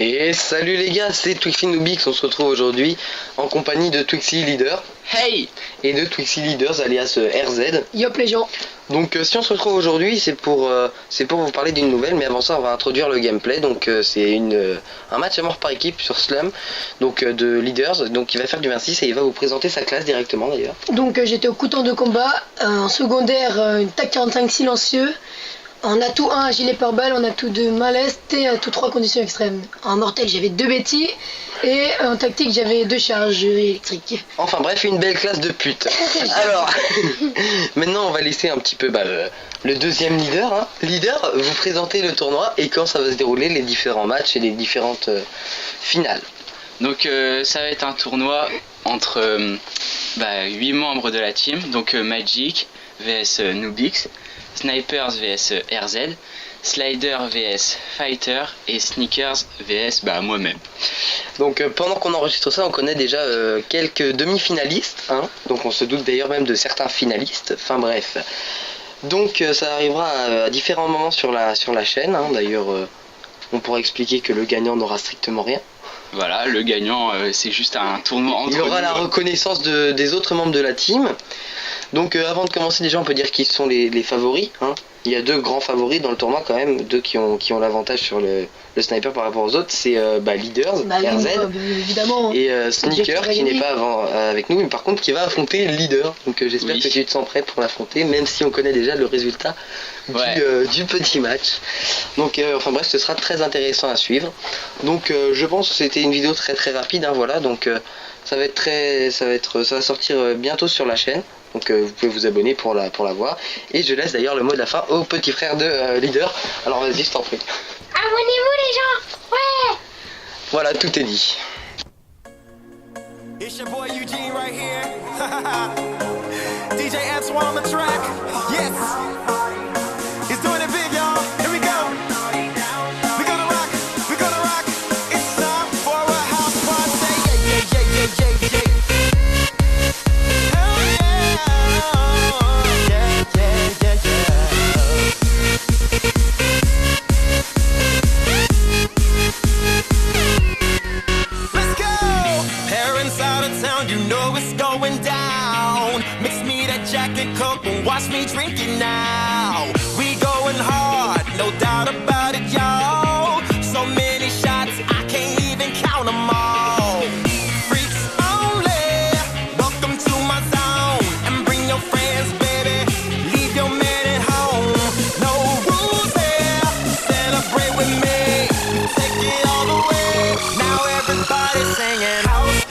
Et salut les gars, c'est Twixy Noobix, on se retrouve aujourd'hui en compagnie de Twixy Leader. Hey! Et de Twixy Leaders alias RZ. Yop les gens. Donc si on se retrouve aujourd'hui, c'est pour vous parler d'une nouvelle, mais avant ça on va introduire le gameplay. Donc c'est un match à mort par équipe sur Slum, donc de Leaders, donc il va faire du 26 et il va vous présenter sa classe directement d'ailleurs. Donc j'étais au couteau de combat, en secondaire une TAC 45 silencieux, en atout 1 gilet pare-balles, en atout 2 malaise et en atout 3 conditions extrêmes. En mortel j'avais 2 bêtis et en tactique j'avais 2 charges électriques. Enfin bref, une belle classe de pute. Alors, maintenant on va laisser un petit peu le deuxième leader. Hein. Leader, vous présentez le tournoi et quand ça va se dérouler, les différents matchs et les différentes finales. Donc ça va être un tournoi entre 8 membres de la team, donc Magic vs Noobix, Snipers vs RZ, Slider vs Fighter et Sneakers vs moi-même. Donc pendant qu'on enregistre ça, on connaît déjà quelques demi-finalistes, hein. Donc on se doute d'ailleurs même de certains finalistes, enfin bref. Donc ça arrivera à différents moments sur la chaîne, hein. D'ailleurs on pourra expliquer que le gagnant n'aura strictement rien. Voilà, le gagnant c'est juste un tournoi entre Il aura nous. la reconnaissance des autres membres de la team. Donc avant de commencer déjà on peut dire qui sont les favoris, hein. Il y a deux grands favoris dans le tournoi quand même, deux qui ont l'avantage sur le sniper par rapport aux autres, c'est Leaders, RZ, évidemment. et Sneaker qui n'est pas avec nous, mais par contre qui va affronter Leader. Donc j'espère Oui. que tu te sens prêt pour l'affronter, même si on connaît déjà le résultat du petit match. Donc enfin bref, ce sera très intéressant à suivre. Donc je pense que c'était une vidéo très très rapide, hein, voilà. Donc ça va sortir bientôt sur la chaîne. Donc vous pouvez vous abonner pour la voir. Et je laisse d'ailleurs le mot de la fin au petit frère de Leader. Alors vas-y, je t'en prie. Abonnez-vous les gens. Ouais. Voilà, tout est dit. It's your boy Eugene right here. DJ Antoine on the track. Yes. He's doing it big, y'all. Here we go. We're gonna rock. We're gonna rock. It's time for a house party. Yeah. Hell yeah. Let's go! Parents out of town, you know it's going down. Mix me that Jack and Coke and watch me drink it now. We going hard, no doubt about it, y'all. So many shots, I can't even count them all. Freaks only, welcome to my zone. And bring your friends, baby, leave your man at home. No rules there, celebrate with me. Take it all the way, now everybody's singing house